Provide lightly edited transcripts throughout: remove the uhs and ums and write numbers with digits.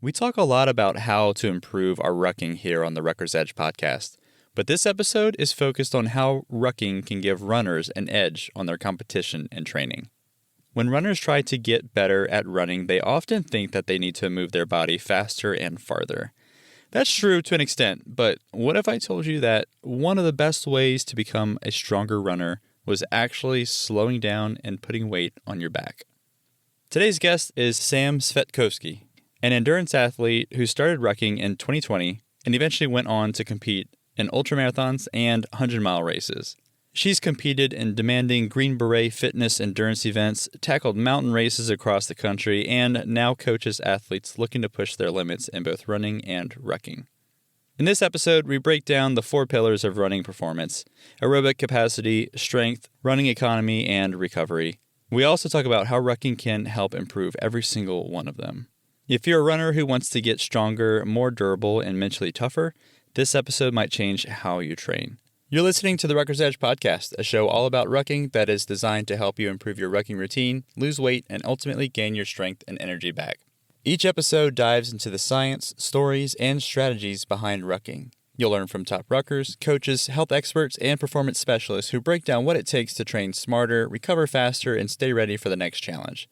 We talk a lot about how to improve our rucking here on the Rucker's Edge podcast, but this episode is focused on how rucking can give runners an edge on their competition and training. When runners try to get better at running, they often think that they need to move their body faster and farther. That's true to an extent, but what if I told you that one of the best ways to become a stronger runner was actually slowing down and putting weight on your back? Today's guest is Cvetkovski, an endurance athlete who started rucking in 2020 and eventually went on to compete in ultramarathons and 100-mile races. She's competed in demanding Green Beret Fitness endurance events, tackled mountain races across the country, and now coaches athletes looking to push their limits in both running and rucking. In this episode, we break down the 4 pillars of running performance: aerobic capacity, strength, running economy, and recovery. We also talk about how rucking can help improve every single one of them. If you're a runner who wants to get stronger, more durable, and mentally tougher, this episode might change how you train. You're listening to the Rucker's Edge podcast, a show all about rucking that is designed to help you improve your rucking routine, lose weight, and ultimately gain your strength and energy back. Each episode dives into the science, stories, and strategies behind rucking. You'll learn from top ruckers, coaches, health experts, and performance specialists who break down what it takes to train smarter, recover faster, and stay ready for the next challenge.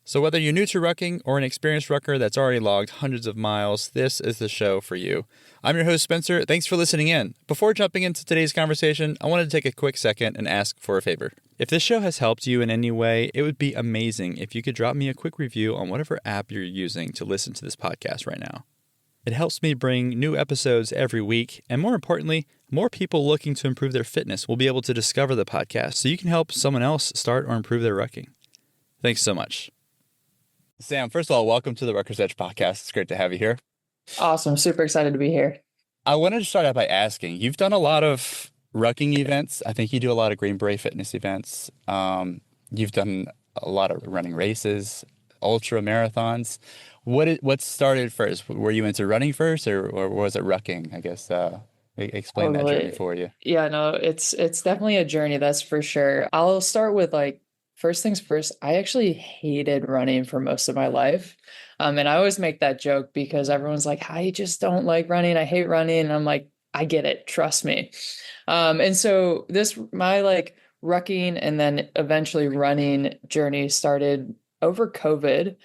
So whether you're new to rucking or an experienced rucker that's already logged hundreds of miles, this is the show for you. I'm your host, Spencer. Thanks for listening in. Before jumping into today's conversation, I wanted to take a quick second and ask for a favor. If this show has helped you in any way, it would be amazing if you could drop me a quick review on whatever app you're using to listen to this podcast right now. It helps me bring new episodes every week, and more importantly, more people looking to improve their fitness will be able to discover the podcast so you can help someone else start or improve their rucking. Thanks so much. Sam, first of all, welcome to the Rucker's Edge podcast. It's great to have you here. Awesome. Super excited to be here. I wanted to start out by asking, you've done a lot of rucking events. I think you do a lot of Green Beret Fitness events. You've done a lot of running races, ultra marathons. What started first? Were you into running first or was it rucking? I guess explain that journey for you. Yeah, no, it's definitely a journey, that's for sure. I'll start with first things first. I actually hated running for most of my life. And I always make that joke because everyone's like, I just don't like running. I hate running. And I'm like, I get it. Trust me. And so my rucking and then eventually running journey started over COVID,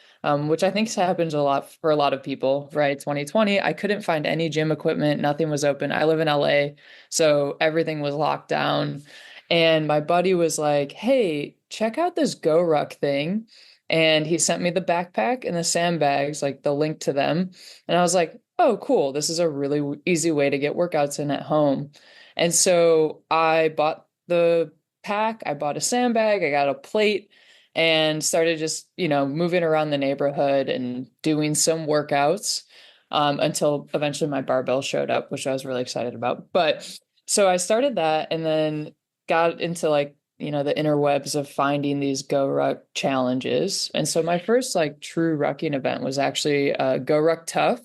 which I think happens a lot for a lot of people, right? 2020, I couldn't find any gym equipment. Nothing was open. I live in LA, so everything was locked down. And my buddy was like, hey, check out this GORUCK thing. And he sent me the backpack and the sandbags, like the link to them. And I was like, oh, cool. This is a really easy way to get workouts in at home. And so I bought the pack, I bought a sandbag, I got a plate, and started just, moving around the neighborhood and doing some workouts until eventually my barbell showed up, which I was really excited about. But so I started that and then got into the interwebs of finding these GORUCK challenges. And so my first true rucking event was actually GORUCK Tough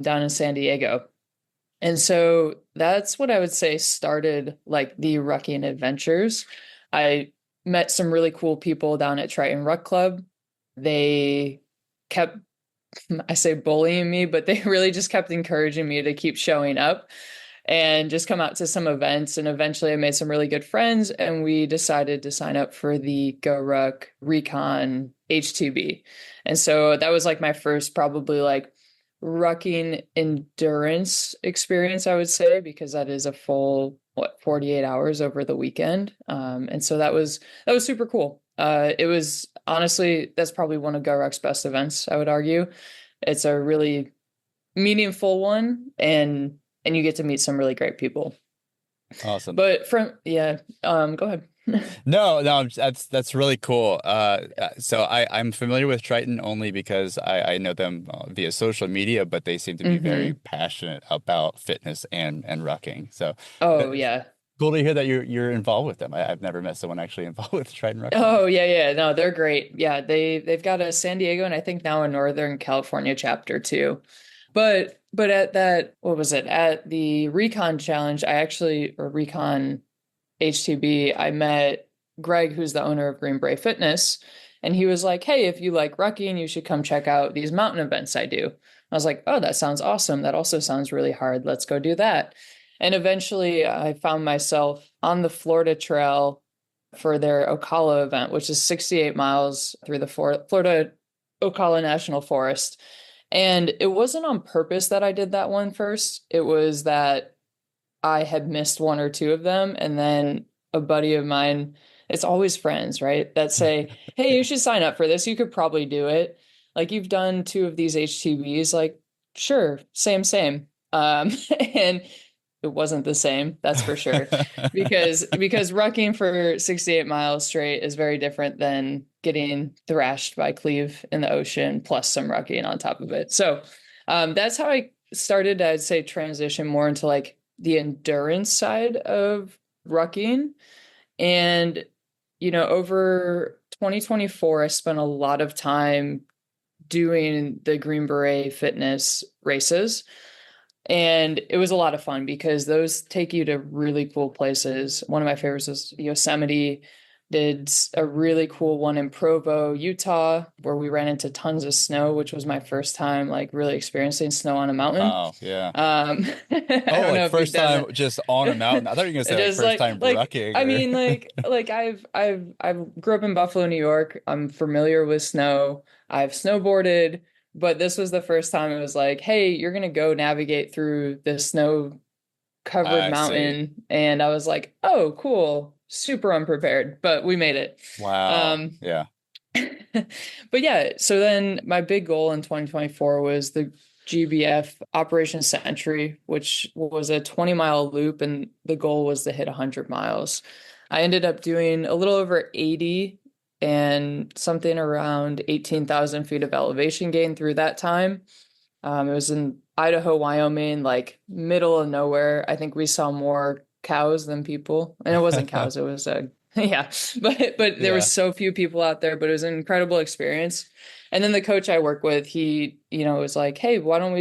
down in San Diego. And so that's what I would say started the rucking adventures. I met some really cool people down at Triton Ruck Club. They kept, I say bullying me, but they really just kept encouraging me to keep showing up and just come out to some events. And eventually I made some really good friends and we decided to sign up for the GORUCK Recon H2B. And so that was my first probably rucking endurance experience, I would say, because that is a full 48 hours over the weekend. And so that was super cool. It was honestly, that's probably one of GORUCK's best events, I would argue. It's a really meaningful one and you get to meet some really great people. Awesome. But go ahead. No, that's really cool. So I'm familiar with Triton only because I know them via social media, but they seem to be very passionate about fitness and rucking. So yeah. Cool to hear that you're involved with them. I've never met someone actually involved with Triton Ruck. Oh yeah. No, they're great. Yeah, they've got a San Diego and I think now a Northern California chapter too. But at that, what was it? At the Recon Challenge, or Recon HTB, I met Greg, who's the owner of Green Beret Fitness. And he was like, hey, if you like rucking, you should come check out these mountain events I do. I was like, oh, that sounds awesome. That also sounds really hard. Let's go do that. And eventually I found myself on the Florida Trail for their Ocala event, which is 68 miles through the Florida Ocala National Forest. And it wasn't on purpose that I did that one first. It was that I had missed one or two of them. And then a buddy of mine, it's always friends, right? That say, hey, you should sign up for this. You could probably do it. Like, you've done two of these HTBs. Like, sure, same. And it wasn't the same, that's for sure. Because rucking for 68 miles straight is very different than getting thrashed by Cleve in the ocean plus some rucking on top of it. So that's how I started, I'd say, transition more into like the endurance side of rucking. And, over 2024, I spent a lot of time doing the Green Beret Fitness races. And it was a lot of fun because those take you to really cool places. One of my favorites was Yosemite. Did a really cool one in Provo, Utah, where we ran into tons of snow, which was my first time like really experiencing snow on a mountain. Oh, yeah. I Oh, don't like know if you've first done time that. just on a mountain. I thought you were gonna say like Just first time rucking I or mean, I've grew up in Buffalo, New York. I'm familiar with snow. I've snowboarded, but this was the first time it was like, hey, you're gonna go navigate through the snow covered I see. mountain. And I was like, oh, cool. Super unprepared, but we made it. Wow. Um, Yeah. but yeah, so then my big goal in 2024 was the GBF Operation Century, which was a 20-mile loop, and the goal was to hit 100 miles. I ended up doing a little over 80 and something around 18,000 feet of elevation gain through that time. It was in Idaho, Wyoming, like middle of nowhere. I think we saw more cows than people, and it wasn't cows. It was yeah, but there was Yeah. so few people out there. But it was an incredible experience. And then the coach I work with, he was like, "Hey, why don't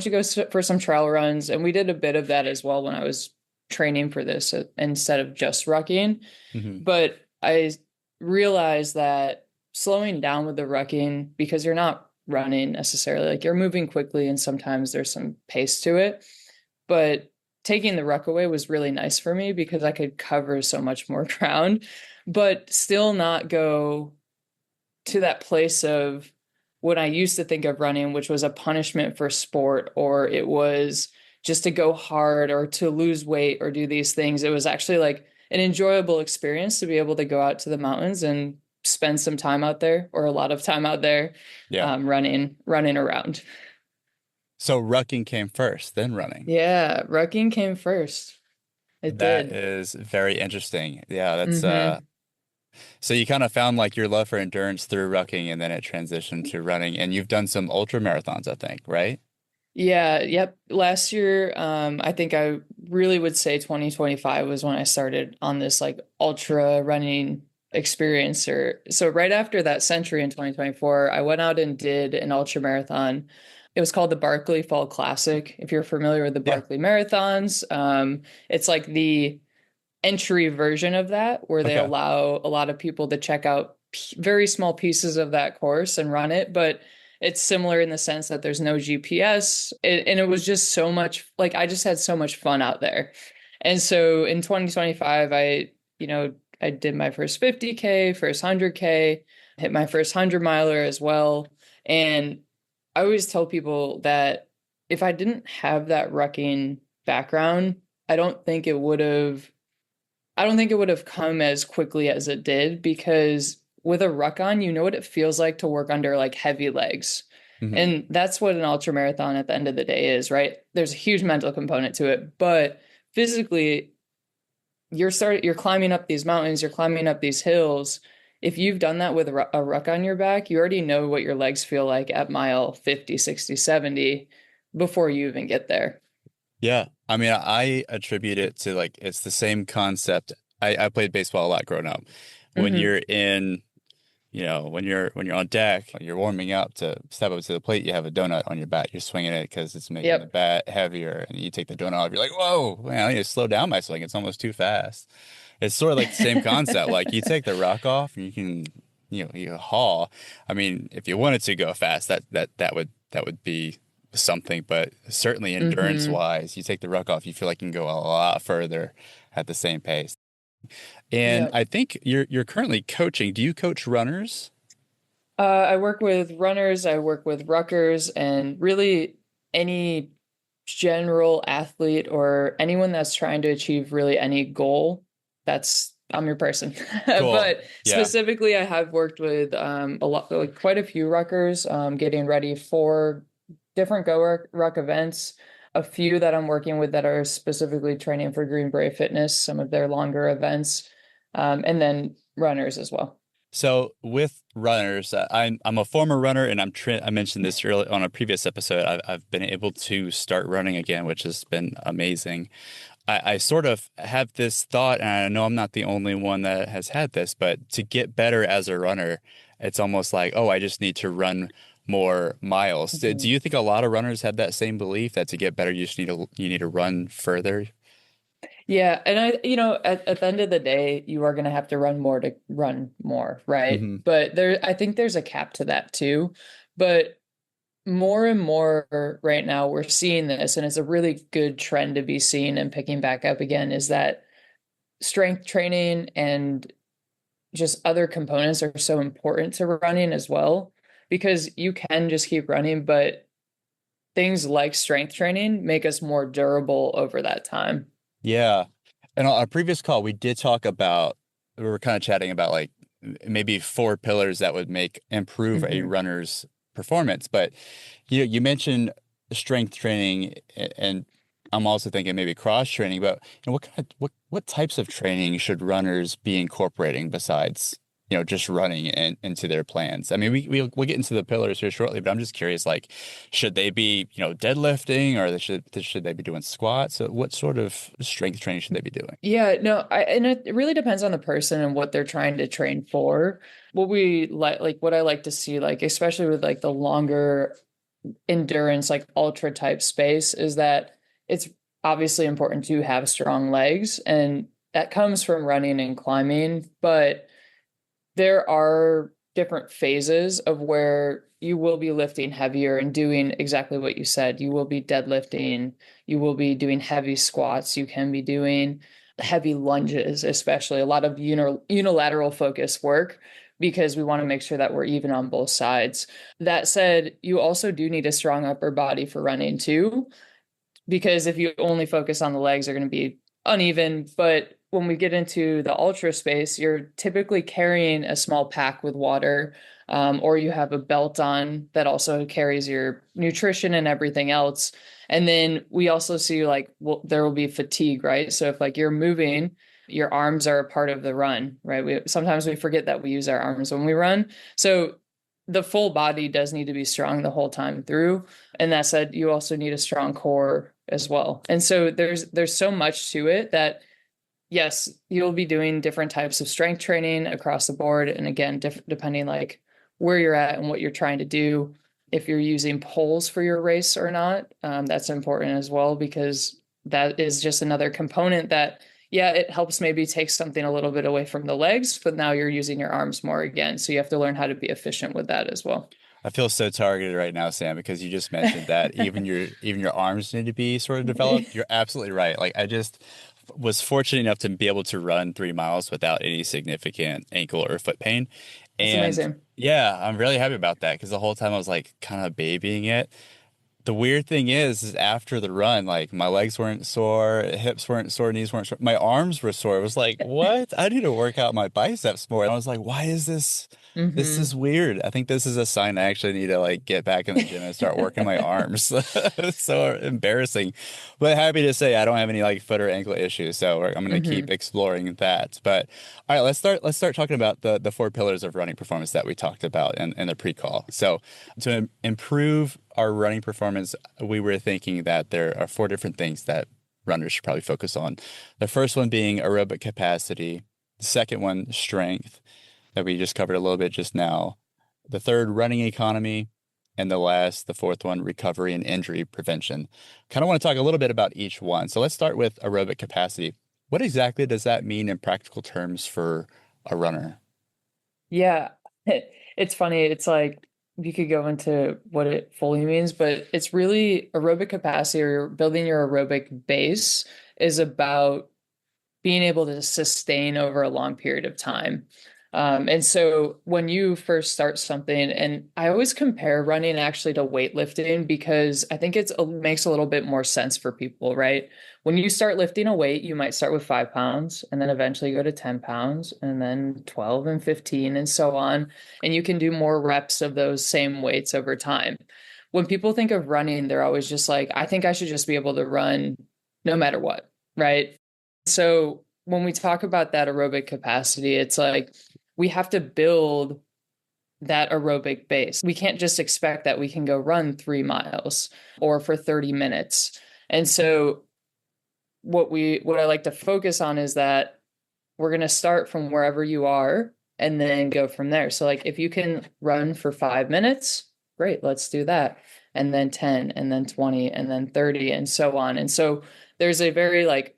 you go for some trail runs?" And we did a bit of that as well when I was training for this instead of just rucking. Hmm. But I realized that slowing down with the rucking, because you're not running necessarily, like you're moving quickly and sometimes there's some pace to it. But taking the ruck away was really nice for me because I could cover so much more ground, but still not go to that place of what I used to think of running, which was a punishment for sport, or it was just to go hard or to lose weight or do these things. It was actually like an enjoyable experience to be able to go out to the mountains and spend some time out there, or a lot of time out there, Yeah. running around. So rucking came first, then running. Yeah, rucking came first. It That did. is very interesting. Yeah, that's Mm-hmm. so you kind of found like your love for endurance through rucking and then it transitioned to running and you've done some ultra marathons, I think, right? Yeah, yep. Last year, I think I really would say 2025 was when I started on this like ultra running experience. Or so right after that century in 2024, I went out and did an ultra marathon. It was called the Barkley Fall Classic. If you're familiar with the Yeah. Barkley Marathons, it's like the entry version of that, where they Okay. allow a lot of people to check out very small pieces of that course and run it. But it's similar in the sense that there's no GPS. And it was just so much, like, I just had so much fun out there. And so in 2025, I did my first 50K, first 100K, hit my first 100 miler as well. And I always tell people that if I didn't have that rucking background, I don't think it would have I don't think it would have come as quickly as it did, because with a ruck on, you know what it feels like to work under like heavy legs. Hmm. And that's what an ultra marathon at the end of the day is, right? There's a huge mental component to it, but physically you're climbing up these mountains, you're climbing up these hills. If you've done that with a ruck on your back, you already know what your legs feel like at mile 50, 60, 70 before you even get there. Yeah. I mean, I attribute it to like it's the same concept. I played baseball a lot growing up. When Hmm. you're in, when you're on deck, you're warming up to step up to the plate, you have a donut on your bat. You're swinging it because it's making the Yep. bat heavier, and you take the donut off. You're like, whoa, man, I need to slow down my swing. It's almost too fast. It's sort of like the same concept. Like you take the rock off, and you can you haul. I mean, if you wanted to go fast, that would be something. But certainly endurance Mm-hmm. wise, you take the ruck off, you feel like you can go a lot further at the same pace. And Yep. I think you're currently coaching. Do you coach runners? I work with runners, I work with ruckers, and really any general athlete or anyone that's trying to achieve really any goal. I'm your person. Cool. But Yeah. specifically, I have worked with a lot, like quite a few ruckers, getting ready for different Ruck events. A few that I'm working with that are specifically training for Green Beret Fitness, some of their longer events, and then runners as well. So with runners, I'm a former runner, and I mentioned this early on a previous episode. I've been able to start running again, which has been amazing. I sort of have this thought, and I know I'm not the only one that has had this, but to get better as a runner, it's almost like, oh, I just need to run more miles. Do you think a lot of runners have that same belief that to get better, you need to run further? Yeah, and at the end of the day, you are going to have to run more to run more, right? Hmm. But I think there's a cap to that too. But more and more right now, we're seeing this, and it's a really good trend to be seen and picking back up again, is that strength training and just other components are so important to running as well, because you can just keep running, but things like strength training make us more durable over that time. Yeah. And on our previous call, we were kind of chatting about like maybe four pillars that would make improve a Hmm. runner's performance. But you mentioned strength training, and I'm also thinking maybe cross training. But what types of training should runners be incorporating besides just running and into their plans? I mean, we'll get into the pillars here shortly, but I'm just curious, like, should they be deadlifting, or should they be doing squats? So what sort of strength training should they be doing? Yeah, no, and it really depends on the person and what they're trying to train for. What we like what I like to see, like, especially with like the longer endurance, like ultra type space, is that it's obviously important to have strong legs, and that comes from running and climbing, but there are different phases of where you will be lifting heavier and doing exactly what you said. You will be deadlifting, you will be doing heavy squats, you can be doing heavy lunges, especially a lot of unilateral focus work, because we want to make sure that we're even on both sides. That said, you also do need a strong upper body for running too, because if you only focus on the legs, they're going to be uneven. But when we get into the ultra space, you're typically carrying a small pack with water, or you have a belt on that also carries your nutrition and everything else. And then we also see, like, well, there will be fatigue, right? So if like you're moving, your arms are a part of the run, right? Sometimes we forget that we use our arms when we run. So the full body does need to be strong the whole time through. And that said, you also need a strong core as well. And so there's so much to it that, yes, you'll be doing different types of strength training across the board. And again, depending like where you're at and what you're trying to do, if you're using poles for your race or not, that's important as well, because that is just another component that, yeah, it helps maybe take something a little bit away from the legs, but now you're using your arms more again. So you have to learn how to be efficient with that as well. I feel so targeted right now, Sam, because you just mentioned that even your arms need to be sort of developed. You're absolutely right. Like I just was fortunate enough to be able to run 3 miles without any significant ankle or foot pain. It's And amazing. yeah, I'm really happy about that because the whole time I was like kind of babying it. The weird thing is after the run, like my legs weren't sore, hips weren't sore, knees weren't sore. My arms were sore. It was like, what? I need to work out my biceps more. And I was like, why is this? This Hmm. is weird. I think this is a sign I actually need to like get back in the gym and start working my arms. It's so embarrassing. But happy to say I don't have any like foot or ankle issues. So I'm going to keep Hmm. exploring that. But all right, let's start talking about the four pillars of running performance that we talked about in the pre-call. So to improve our running performance, we were thinking that there are four different things that runners should probably focus on. The first one being aerobic capacity, the second one, strength, that we just covered a little bit just now, the third, running economy, and the fourth one, recovery and injury prevention. Kind of want to talk a little bit about each one. So let's start with aerobic capacity. What exactly does that mean in practical terms for a runner? Yeah. It's funny. It's like you could go into what it fully means, but it's really aerobic capacity or building your aerobic base is about being able to sustain over a long period of time. And so when you first start something, and I always compare running actually to weightlifting because I think it makes a little bit more sense for people, right? When you start lifting a weight, you might start with 5 pounds and then eventually go to 10 pounds and then 12 and 15 and so on. And you can do more reps of those same weights over time. When people think of running, they're always just like, I think I should just be able to run no matter what, right? So when we talk about that aerobic capacity, it's like we have to build that aerobic base. We can't just expect that we can go run 3 miles or for 30 minutes. And so what I like to focus on is that we're going to start from wherever you are and then go from there. So like if you can run for 5 minutes, great, let's do that. And then 10 and then 20 and then 30 and so on. And so there's a very like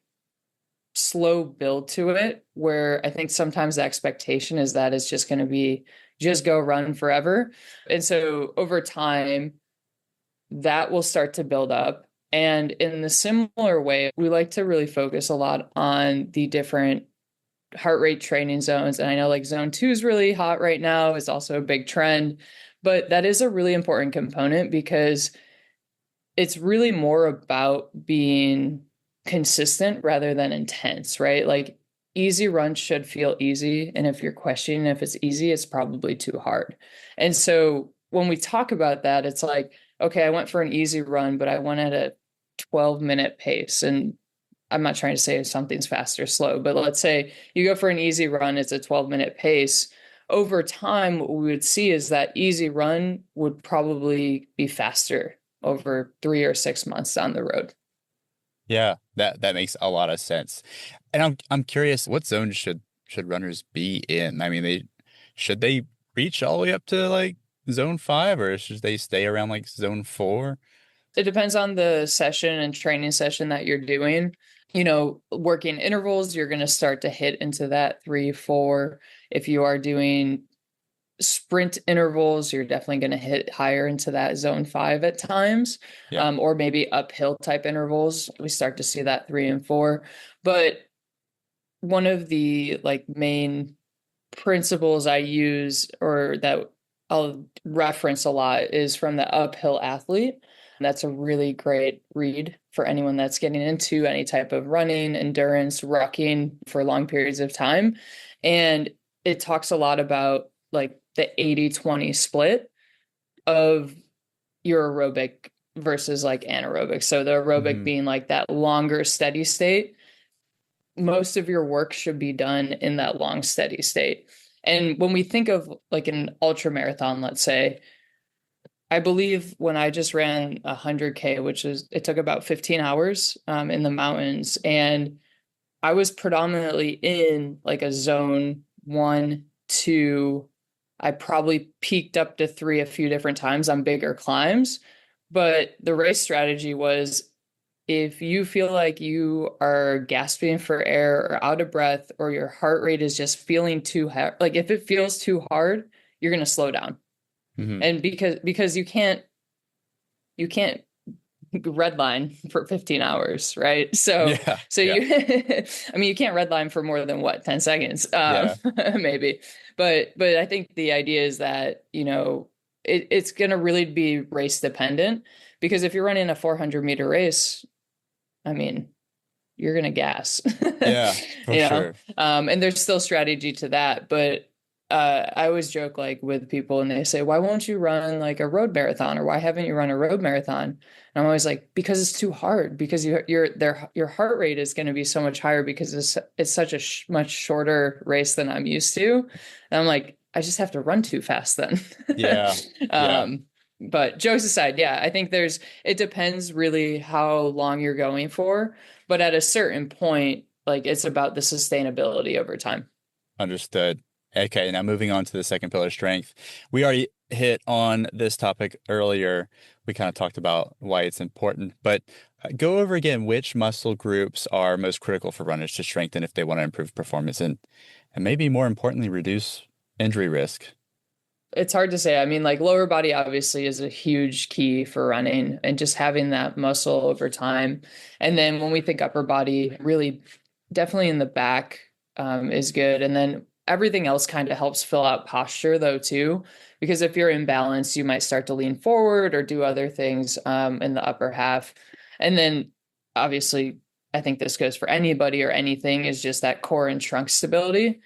slow build to it where I think sometimes the expectation is that it's just going to be just go run forever. And so over time, that will start to build up. And in the similar way, we like to really focus a lot on the different heart rate training zones. And I know like zone 2 is really hot right now. It's also a big trend, but that is a really important component because it's really more about being consistent rather than intense, right? Like easy runs should feel easy. And if you're questioning if it's easy, it's probably too hard. And so when we talk about that, it's like, okay, I went for an easy run, but I went at a 12-minute pace. And I'm not trying to say something's fast or slow, but let's say you go for an easy run, it's a 12-minute pace. Over time, what we would see is that easy run would probably be faster over 3 or 6 months down the road. Yeah, that makes a lot of sense. And I'm curious, what zone should runners be in? I mean, should they reach all the way up to like zone 5 or should they stay around like zone 4? It depends on the session and training session that you're doing. Working intervals, you're going to start to hit into that 3, 4. If you are doing sprint intervals, you're definitely going to hit higher into that zone 5 at times, Yeah. or maybe uphill type intervals. We start to see that 3 and 4. But one of the like main principles I use or that I'll reference a lot is from the Uphill Athlete. That's a really great read for anyone that's getting into any type of running, endurance, rucking for long periods of time. And it talks a lot about like the 80-20 split of your aerobic versus like anaerobic. So the aerobic being like that longer steady state. Most of your work should be done in that long steady state. And when we think of like an ultra marathon, let's say, I believe when I just ran 100K, it took about 15 hours in the mountains. And I was predominantly in like a zone 1, 2. I probably peaked up to 3 a few different times on bigger climbs. But the race strategy was if you feel like you are gasping for air or out of breath, or your heart rate is just feeling too hard, like if it feels too hard, you're going to slow down. And because you can't redline for 15 hours, right? So you I mean you can't redline for more than what, 10 seconds maybe. But I think the idea is that it's going to really be race dependent, because if you're running a 400-meter race, I mean you're going to gas. Yeah, for sure. And there's still strategy to that, but I always joke like with people and they say, why won't you run like a road marathon, or why haven't you run a road marathon? And I'm always like, because it's too hard, because your heart rate is going to be so much higher because it's such a much shorter race than I'm used to. And I'm like, I just have to run too fast then. Yeah. But jokes aside, yeah, I think it depends really how long you're going for, but at a certain point, like it's about the sustainability over time. Understood. Okay, now moving on to the second pillar, strength. We already hit on this topic earlier. We kind of talked about why it's important, but go over again which muscle groups are most critical for runners to strengthen if they want to improve performance and maybe more importantly, reduce injury risk. It's hard to say. I mean, like lower body obviously is a huge key for running and just having that muscle over time. And then when we think upper body, really definitely in the back is good. And then everything else kind of helps fill out posture though too, because if you're imbalanced, you might start to lean forward or do other things in the upper half. And then obviously, I think this goes for anybody or anything is just that core and trunk stability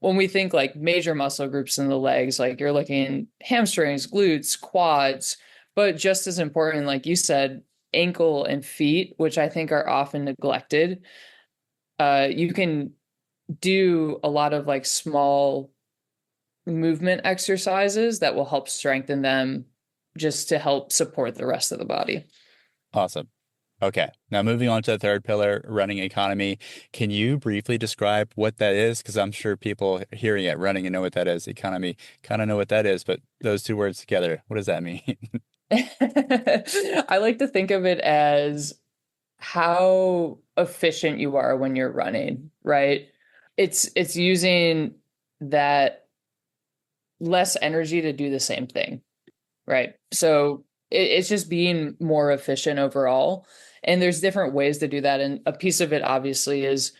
when we think like major muscle groups in the legs, like you're looking hamstrings, glutes, quads, but just as important, like you said, ankle and feet, which I think are often neglected. You can do a lot of like small movement exercises that will help strengthen them just to help support the rest of the body. Awesome. Okay. Now moving on to the third pillar, running economy. Can you briefly describe what that is? Because I'm sure people hearing it, running, and know what that is. Economy kind of know what that is, but those two words together, what does that mean? I like to think of it as how efficient you are when you're running, right? It's using that less energy to do the same thing, right? So it's just being more efficient overall. And there's different ways to do that. And a piece of it obviously is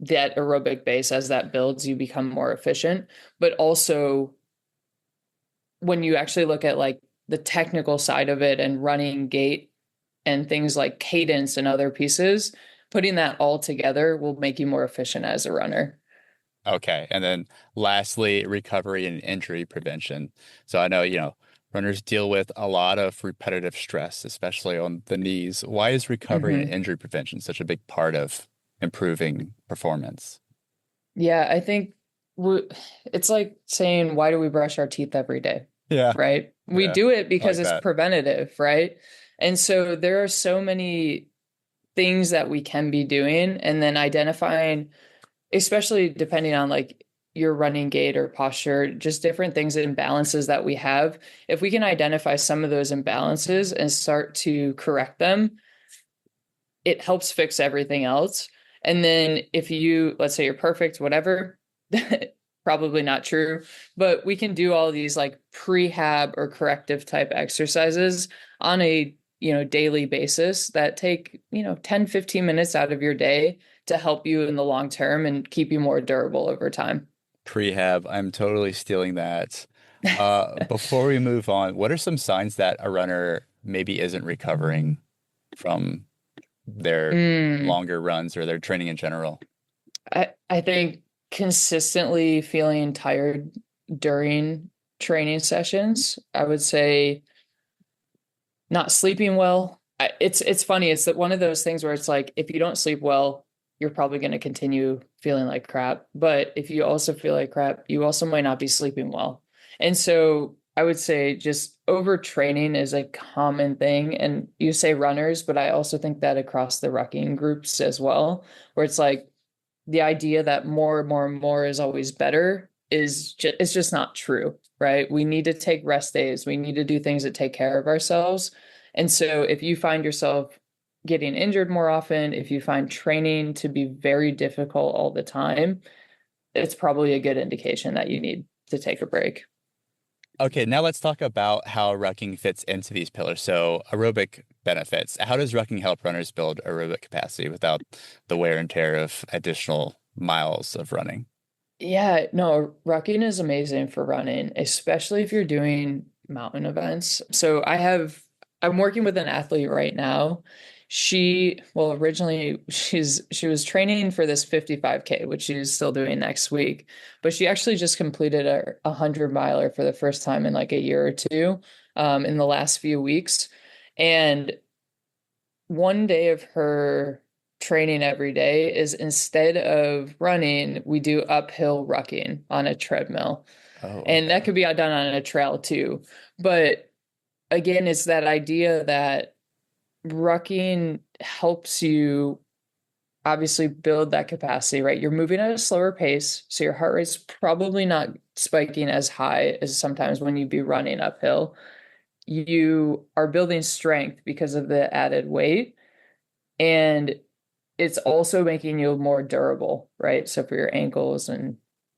that aerobic base. As that builds, you become more efficient. But also when you actually look at like the technical side of it and running gait and things like cadence and other pieces, putting that all together will make you more efficient as a runner. Okay. And then lastly, recovery and injury prevention. So I know, runners deal with a lot of repetitive stress, especially on the knees. Why is recovery and Hmm. injury prevention such a big part of improving performance? Yeah, I think we, it's like saying, why do we brush our teeth every day? Yeah. Right? We Yeah. do it I because like it's that. preventative, right? And so there are so many things that we can be doing, and then identifying, especially depending on like your running gait or posture, just different things and imbalances that we have. If we can identify some of those imbalances and start to correct them, it helps fix everything else. And then if you, let's say you're perfect, whatever, probably not true, but we can do all these like prehab or corrective type exercises on a, daily basis that take, 10, 15 minutes out of your day to help you in the long term and keep you more durable over time. Prehab, I'm totally stealing that. Before we move on, what are some signs that a runner maybe isn't recovering from their Mm. longer runs or their training in general? I think consistently feeling tired during training sessions, I would say not sleeping well. It's funny. It's that one of those things where it's like if you don't sleep well, you're probably going to continue feeling like crap. But if you also feel like crap, you also might not be sleeping well. And so I would say just overtraining is a common thing. And you say runners, but I also think that across the rucking groups as well, where it's like the idea that more and more and more is always better is just it's just not true, right? We need to take rest days. We need to do things that take care of ourselves. And so if you find yourself getting injured more often, if you find training to be very difficult all the time, it's probably a good indication that you need to take a break. Okay, now let's talk about how rucking fits into these pillars. So, aerobic benefits. How does rucking help runners build aerobic capacity without the wear and tear of additional miles of running? Yeah, no, rucking is amazing for running, especially if you're doing mountain events. I'm working with an athlete right now. Well, originally she was training for this 55K, which she's still doing next week, but she actually just completed a 100 miler for the first time in like a year or two, in the last few weeks. And one day of her training every day is instead of running, we do uphill rucking on a treadmill. Oh, And that okay. could be done on a trail too. But again, it's that idea that rucking helps you obviously build that capacity, right? You're moving at a slower pace, so your heart rate's probably not spiking as high as sometimes when you'd be running uphill. You are building strength because of the added weight. And it's also making you more durable, right? So for your ankles and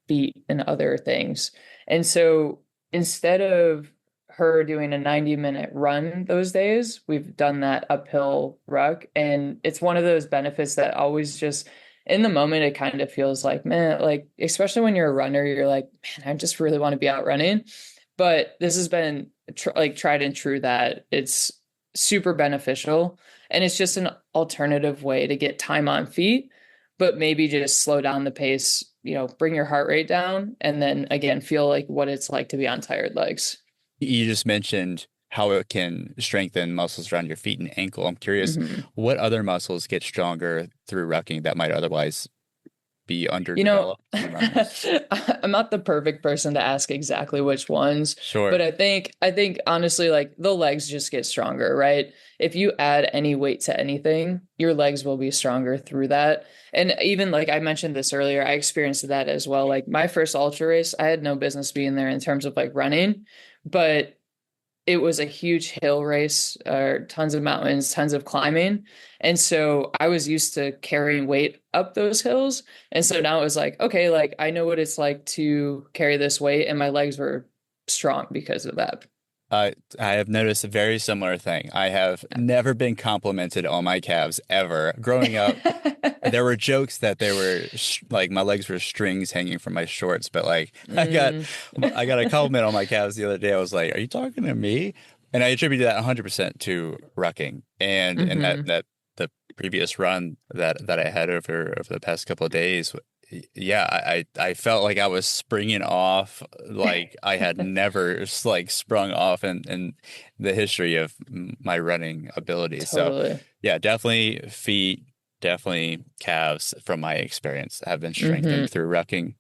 feet and other things. And so instead of her doing a 90-minute run those days, we've done that uphill ruck. And it's one of those benefits that always just in the moment, it kind of feels like, man, like, especially when you're a runner, you're like, man, I just really want to be out running. But this has been like tried and true that it's super beneficial. And it's just an alternative way to get time on feet, but maybe just slow down the pace, bring your heart rate down, and then again, feel like what it's like to be on tired legs. You just mentioned how it can strengthen muscles around your feet and ankle. I'm curious, Mhm. what other muscles get stronger through rucking that might otherwise be You know, underdeveloped in runners? I'm not the perfect person to ask exactly which ones, Sure. but I think honestly, like the legs just get stronger, right? If you add any weight to anything, your legs will be stronger through that. And even like I mentioned this earlier, I experienced that as well. Like my first ultra race, I had no business being there in terms of like running, but it was a huge hill race, tons of mountains, tons of climbing. And so I was used to carrying weight up those hills. And so now it was like, okay, like I know what it's like to carry this weight, and my legs were strong because of that. I have noticed a very similar thing. I have never been complimented on my calves ever. Growing up, there were jokes that they were like my legs were strings hanging from my shorts, but like Mm. I got a compliment on my calves the other day. I was like, "Are you talking to me?" And I attributed that 100% to rucking and that Hmm. that the previous run that I had over the past couple of days. Yeah, I felt like I was springing off like I had never like sprung off in the history of my running ability. So Totally. yeah, definitely feet, definitely calves from my experience have been Hmm. strengthened through rucking.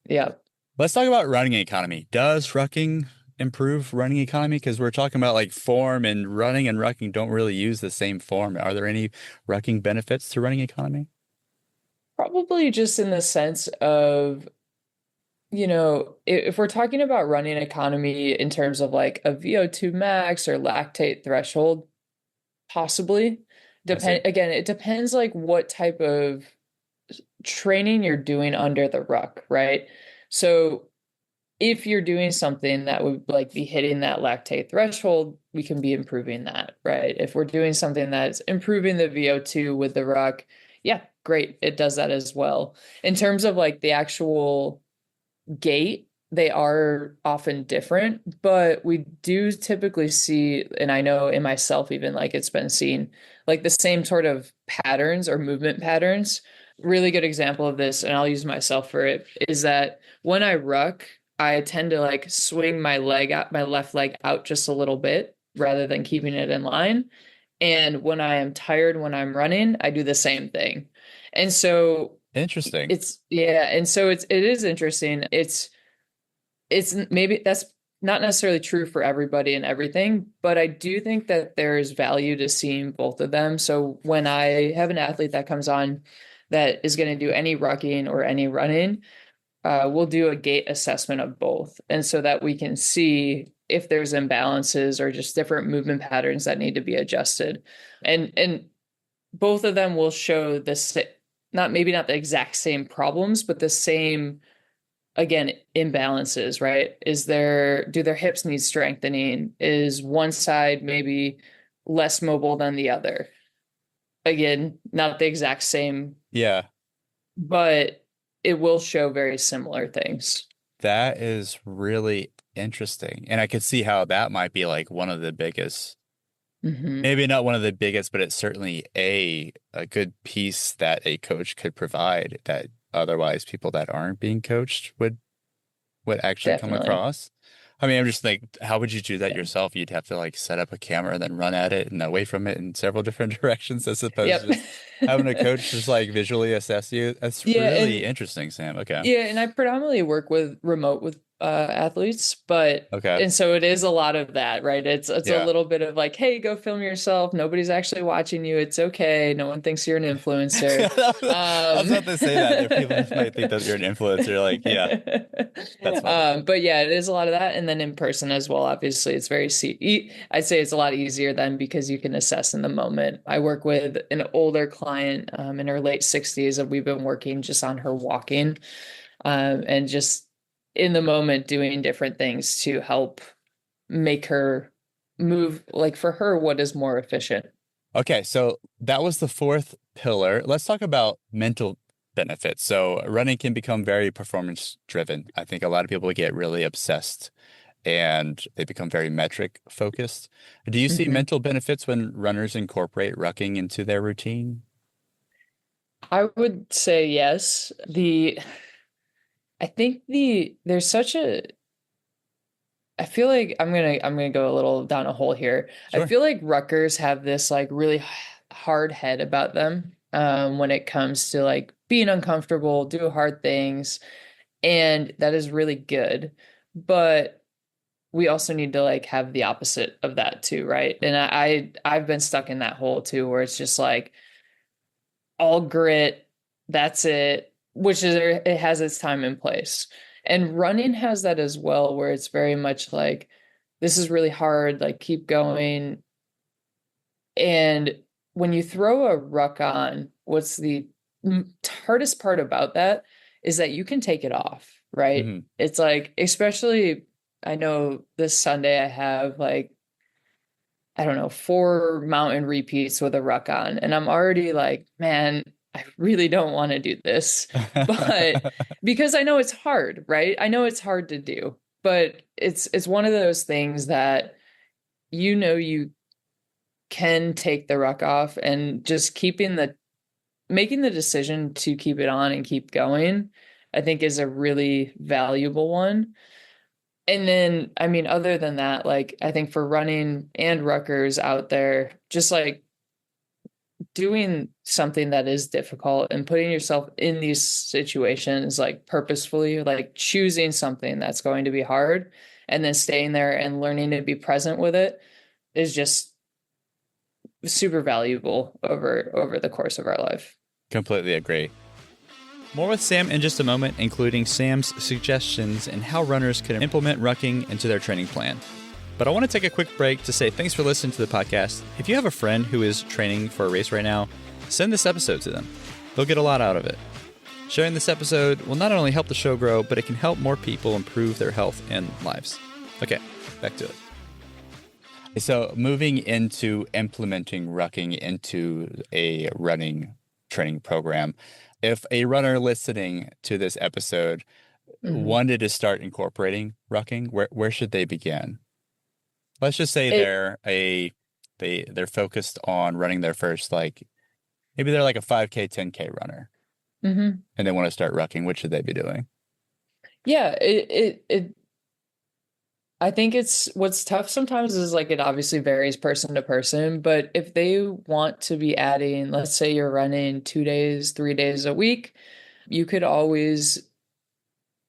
Yeah. Let's talk about running economy. Does rucking improve running economy? Because we're talking about like form, and running and rucking don't really use the same form. Are there any rucking benefits to running economy? Probably just in the sense of, if we're talking about running economy in terms of like a VO2 max or lactate threshold, possibly. I see. It depends like what type of training you're doing under the ruck, right? So if you're doing something that would like be hitting that lactate threshold, we can be improving that, right? If we're doing something that's improving the VO2 with the ruck, yeah, great. It does that as well. In terms of like the actual gait, they are often different, but we do typically see, and I know in myself, even like it's been seen, like the same sort of patterns or movement patterns. Really good example of this, and I'll use myself for it, is that when I ruck, I tend to like swing my leg out, my left leg out just a little bit rather than keeping it in line. And when I am tired, when I'm running, I do the same thing. And so Interesting. it's yeah, and so it is interesting. It's maybe that's not necessarily true for everybody and everything, but I do think that there's value to seeing both of them. So when I have an athlete that comes on that is going to do any rucking or any running, we'll do a gait assessment of both, and so that we can see if there's imbalances or just different movement patterns that need to be adjusted. And both of them will show this, not maybe not the exact same problems, but the same, again, imbalances, right? Do their hips need strengthening? Is one side maybe less mobile than the other? Again, not the exact same, Yeah. but it will show very similar things. That is really interesting. And I could see how that might be like one of the biggest, Hmm. maybe not one of the biggest, but it's certainly a good piece that a coach could provide that otherwise people that aren't being coached would actually come Definitely. across. I mean, I'm just like, how would you do that yourself? You'd have to like set up a camera and then run at it and away from it in several different directions as opposed to Yep. just having a coach just like visually assess you. That's Yeah, really and interesting, Sam. Okay. yeah, and I predominantly work with remote with athletes, but Okay. and so it is a lot of that, right? It's a Yeah. little bit of like, hey, go film yourself. Nobody's actually watching you. It's okay. No one thinks you're an influencer. I was Um, about to say that. There people just might think that you're an influencer. Like, yeah, that's funny. but yeah, it is a lot of that, and then in person as well. Obviously, it's I'd say it's a lot easier then because you can assess in the moment. I work with an older client in her late 60s, and we've been working just on her walking, and just in the moment doing different things to help make her move, like for her, what is more efficient. Okay, so that was the fourth pillar. Let's talk about mental benefits. So running can become very performance driven. I think a lot of people get really obsessed and they become very metric focused. Do you see Mhm. mental benefits when runners incorporate rucking into their routine? I would say yes. I think there's such a I feel like I'm gonna go a little down a hole here. I Sure. feel like Ruckers have this like really hard head about them when it comes to like being uncomfortable, do hard things, and that is really good. But we also need to like have the opposite of that too, right? And I've been stuck in that hole too, where it's just like all grit, that's it, which is it has its time and place. And running has that as well, where it's very much like this is really hard, like keep going. And when you throw a ruck on, what's the hardest part about that is that you can take it off, right? Hmm. It's like, especially, I know this Sunday I have like, I don't know, 4 mountain repeats with a ruck on. And I'm already like, man, I really don't want to do this. But because I know it's hard, right? I know it's hard to do, but it's one of those things that you can take the ruck off and just making the decision to keep it on and keep going, I think is a really valuable one. And then, I mean, other than that, like I think for running and ruckers out there, just like doing something that is difficult and putting yourself in these situations like purposefully, like choosing something that's going to be hard and then staying there and learning to be present with it is just super valuable over the course of our life. Completely agree. More with Sam in just a moment, including Sam's suggestions and how runners can implement rucking into their training plan. But I want to take a quick break to say thanks for listening to the podcast. If you have a friend who is training for a race right now, send this episode to them. They'll get a lot out of it. Sharing this episode will not only help the show grow, but it can help more people improve their health and lives. Okay, back to it. So moving into implementing rucking into a running training program, if a runner listening to this episode Mhm. wanted to start incorporating rucking, where should they begin? Let's just say It they're focused on running their first, like maybe they're like a 5K, 10K runner mhm. and they want to start rucking. What should they be doing? Yeah, I think it's what's tough sometimes is like it obviously varies person to person, but if they want to be adding, let's say you're running 2 days, 3 days a week, you could always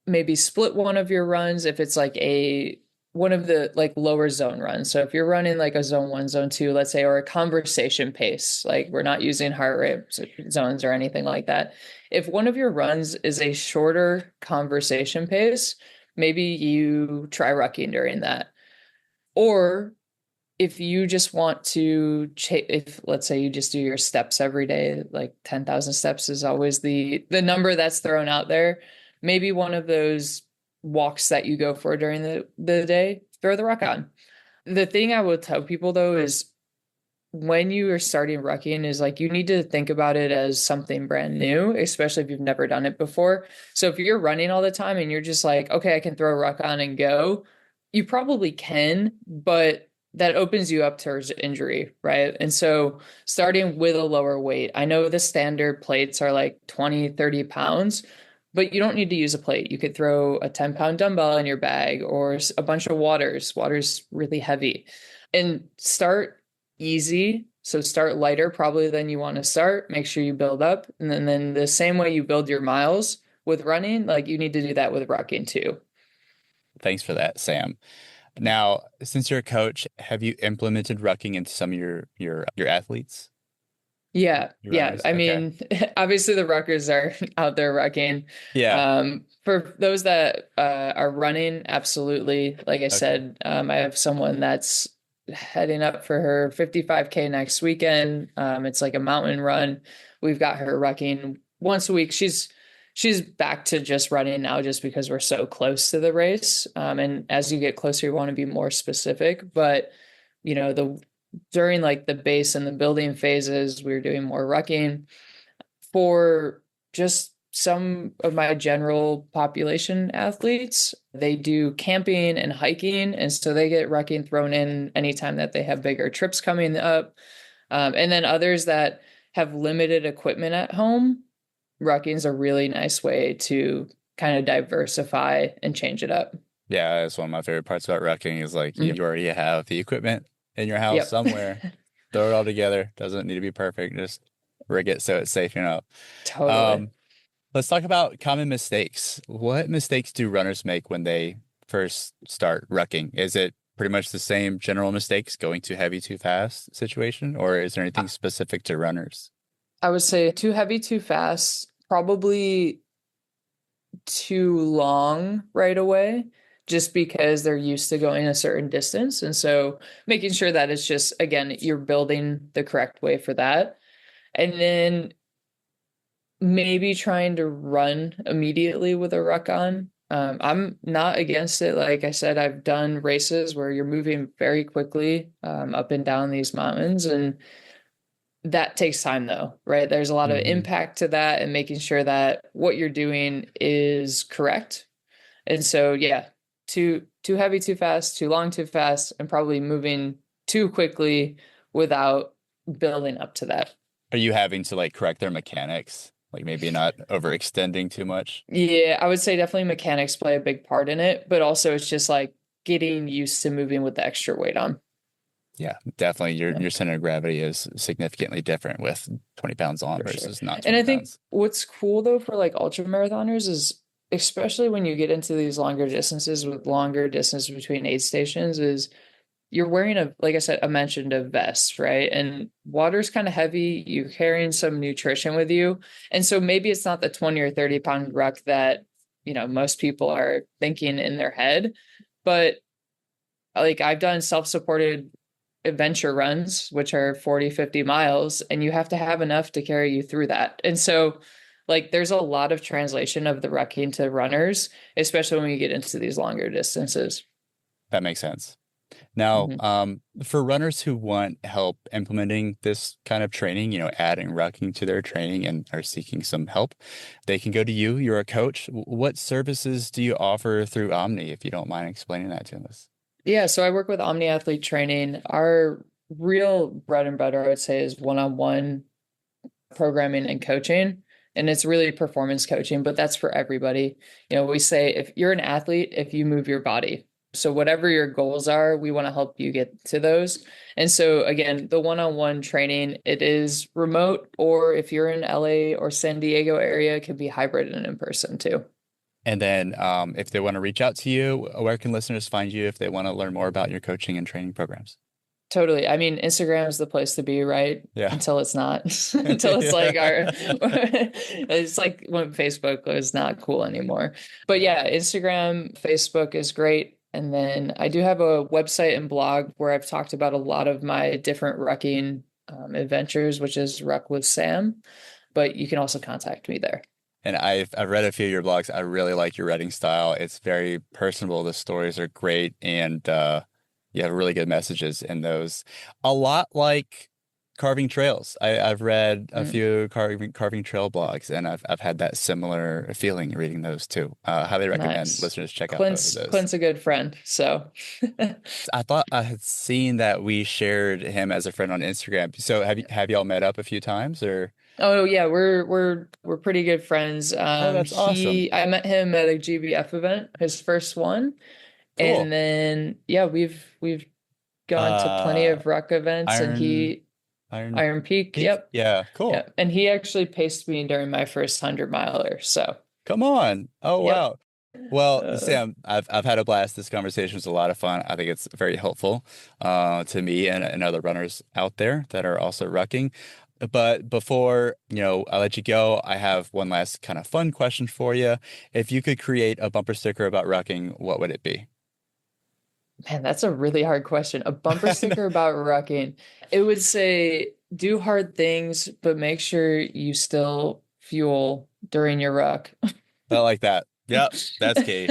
maybe split one of your runs if it's like a one of the like lower zone runs. So if you're running like a zone 1, zone 2, let's say, or a conversation pace, like we're not using heart rate zones or anything like that. If one of your runs is a shorter conversation pace, maybe you try rucking during that. Or if you just want to if let's say you just do your steps every day, like 10,000 steps is always the number that's thrown out there, maybe one of those walks that you go for during the day, throw the ruck on. The thing I would tell people though is when you are starting rucking is like you need to think about it as something brand new, especially if you've never done it before. So if you're running all the time and you're just like, okay, I can throw a ruck on and go, you probably can, but that opens you up towards injury, right? And so starting with a lower weight, I know the standard plates are like 20, 30 pounds, but you don't need to use a plate. You could throw a 10-pound dumbbell in your bag or a bunch of waters. Water's really heavy. And start easy. So start lighter probably than you want to start. Make sure you build up. And then the same way you build your miles with running, like you need to do that with rucking too. Thanks for that, Sam. Now, since you're a coach, have you implemented rucking into some of your athletes, Yeah, your yeah. runners? I Okay. mean, obviously the ruckers are out there rucking. Yeah. For those that are running, absolutely. Like I Okay. said, I have someone that's heading up for her 55K next weekend. It's like a mountain run. We've got her rucking once a week. she's back to just running now just because we're so close to the race. And as you get closer, you want to be more specific. But, during like the base and the building phases, we were doing more rucking. For just some of my general population athletes, they do camping and hiking. And so they get rucking thrown in anytime that they have bigger trips coming up. And then others that have limited equipment at home, rucking is a really nice way to kind of diversify and change it up. Yeah, that's one of my favorite parts about rucking is like you already have the equipment in your house Yep. somewhere. Throw it all together. Doesn't need to be perfect. Just rig it so it's safe, Totally. Let's talk about common mistakes. What mistakes do runners make when they first start rucking? Is it pretty much the same general mistakes, going too heavy, too fast situation, or is there anything specific to runners? I would say too heavy, too fast, probably too long right away, just because they're used to going a certain distance. And so making sure that it's just, again, you're building the correct way for that. And then maybe trying to run immediately with a ruck on. I'm not against it. Like I said, I've done races where you're moving very quickly up and down these mountains, and that takes time though, right? There's a lot of impact to that and making sure that what you're doing is correct. And so, yeah, too heavy, too fast, too long, too fast, and probably moving too quickly without building up to that. Are you having to like correct their mechanics? Like maybe not overextending too much? Yeah, I would say definitely mechanics play a big part in it, but also it's just like getting used to moving with the extra weight on. Yeah, definitely. Your center of gravity is significantly different with 20 pounds on For sure. versus not And 20 I think pounds. what's cool though for like ultra marathoners is, especially when you get into these longer distances with longer distance between aid stations, is you're wearing like I said, I mentioned a vest, right? And water's kind of heavy. You're carrying some nutrition with you. And so maybe it's not the 20 or 30-pound ruck that, most people are thinking in their head, but like I've done self-supported adventure runs, which are 40, 50 miles, and you have to have enough to carry you through that. And so like there's a lot of translation of the rucking to runners, especially when we get into these longer distances. That makes sense. Now, Mm-hmm. for runners who want help implementing this kind of training, adding rucking to their training and are seeking some help, they can go to you. You're a coach. What services do you offer through Omni, if you don't mind explaining that to us? Yeah, so I work with Omni Athlete Training. Our real bread and butter, I would say, is one-on-one programming and coaching. And it's really performance coaching, but that's for everybody. We say if you're an athlete, if you move your body. So whatever your goals are, we want to help you get to those. And so again, the one-on-one training, it is remote, or if you're in LA or San Diego area, it can be hybrid and in person too. And then if they want to reach out to you, where can listeners find you if they want to learn more about your coaching and training programs? Totally. I mean, Instagram is the place to be, right? Yeah. Until it's not. Until it's like it's like when Facebook was not cool anymore. But yeah, Instagram, Facebook is great. And then I do have a website and blog where I've talked about a lot of my different rucking adventures, which is Ruck with Sam. But you can also contact me there. And I've read a few of your blogs. I really like your writing style. It's very personable. The stories are great, and you have really good messages in those. A lot like carving trails. I've read a Mm. few carving trail blogs, and I've had that similar feeling reading those too. Highly recommend Nice. listeners check out both of those. Clint's a good friend. So I thought I had seen that we shared him as a friend on Instagram. So have y'all met up a few times or? Oh yeah, we're pretty good friends. Oh, that's awesome. I met him at a GBF event, his first one, Cool. and then yeah, we've gone to plenty Uh, of Ruck events, and Iron he Iron Iron Peak, Peak? yep, Yeah, cool. yep, and he actually paced me during my first 100 miler. So Come on. Oh, yep, wow. Well, uh, Sam, I've had a blast. This conversation was a lot of fun. I think it's very helpful to me and other runners out there that are also rucking. But before, I let you go, I have one last kind of fun question for you. If you could create a bumper sticker about rucking, what would it be? man, that's a really hard question. A bumper sticker about rucking, it would say do hard things, but make sure you still fuel during your ruck. I like that. Yep, that's key.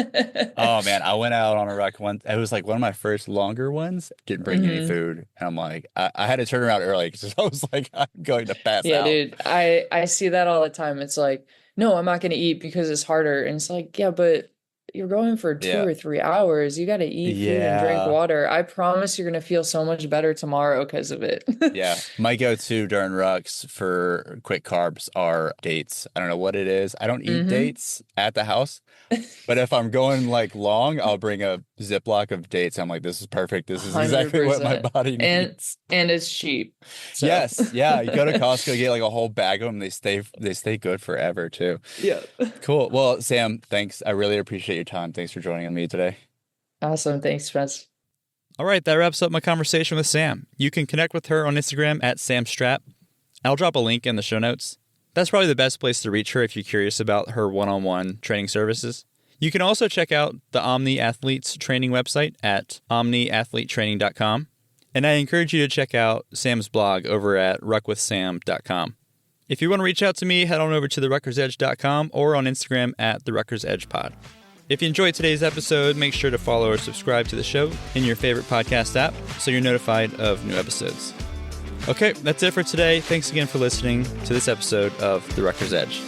Oh man, I went out on a ruck once. It was like one of my first longer ones. Didn't bring any food. And I'm like, I had to turn around early because I was like, I'm going to pass Yeah, out. dude, I see that all the time. It's like, no, I'm not going to eat because it's harder. And it's like, yeah, but you're going for 2 or 3 hours. You got to eat food and drink water. I promise you're going to feel so much better tomorrow because of it. Yeah. My go-to during rucks for quick carbs are dates. I don't know what it is. I don't eat dates at the house. But if I'm going like long, I'll bring a Ziploc of dates. I'm like, this is perfect. This is exactly what my body needs. And it's cheap. So. Yes. Yeah. You go to Costco, get like a whole bag of them. They stay good forever too. Yeah. Cool. Well, Sam, thanks. I really appreciate your time. Thanks for joining me today. Awesome. Thanks, Spence. All right. That wraps up my conversation with Sam. You can connect with her on Instagram at samstrap. I'll drop a link in the show notes. That's probably the best place to reach her if you're curious about her one-on-one training services. You can also check out the Omni Athlete Training website at omniathletetraining.com. And I encourage you to check out Sam's blog over at ruckwithsam.com. If you want to reach out to me, head on over to theruckersedge.com or on Instagram at theruckersedgepod. If you enjoyed today's episode, make sure to follow or subscribe to the show in your favorite podcast app so you're notified of new episodes. Okay, that's it for today. Thanks again for listening to this episode of The Rucker's Edge.